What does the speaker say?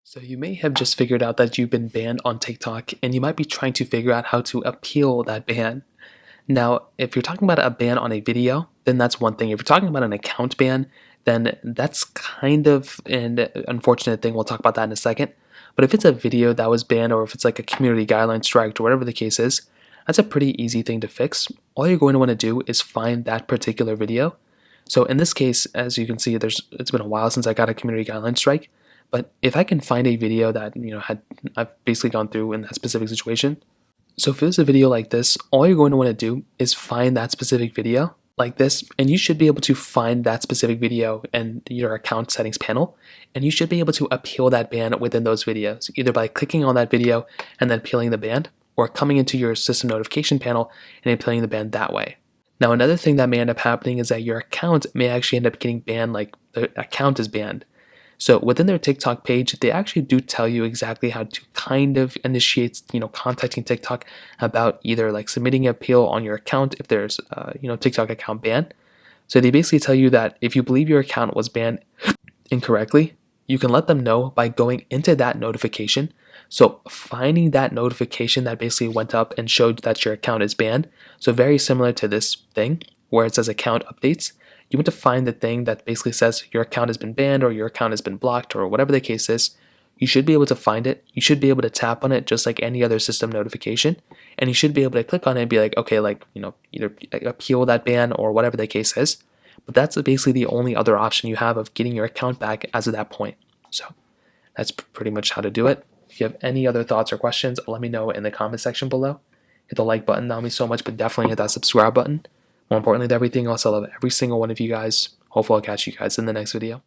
So you may have just figured out that you've been banned on TikTok and you might be trying to figure out how to appeal that ban. Now, if you're talking about a ban on a video, then that's one thing. If you're talking about an account ban, then that's kind of an unfortunate thing. We'll talk about that in a second. But if it's a video that was banned or if it's like a community guideline strike or whatever the case is, that's a pretty easy thing to fix. All you're going to want to do is find that particular video. So in this case, as you can see, it's been a while since I got a community guideline strike. But if I can find a video that I've basically gone through in that specific situation. So if it was a video like this, all you're going to want to do is find that specific video like this, and you should be able to find that specific video in your account settings panel, and you should be able to appeal that ban within those videos, either by clicking on that video and then appealing the ban, or coming into your system notification panel and appealing the ban that way. Now, another thing that may end up happening is that your account may actually end up getting banned, like the account is banned. So within their TikTok page, they actually do tell you exactly how to kind of initiate, contacting TikTok about either like submitting an appeal on your account if there's, TikTok account ban. So they basically tell you that if you believe your account was banned incorrectly, you can let them know by going into that notification. So finding that notification that basically went up and showed that your account is banned. So very similar to this thing where it says account updates. You want to find the thing that basically says your account has been banned or your account has been blocked or whatever the case is. You should be able to find it. You should be able to tap on it just like any other system notification. And you should be able to click on it and be like, okay, either appeal that ban or whatever the case is. But that's basically the only other option you have of getting your account back as of that point. So that's pretty much how to do it. If you have any other thoughts or questions, let me know in the comment section below. Hit the like button, that would mean so much, but definitely hit that subscribe button. More importantly than everything else, I love every single one of you guys. Hopefully I'll catch you guys in the next video.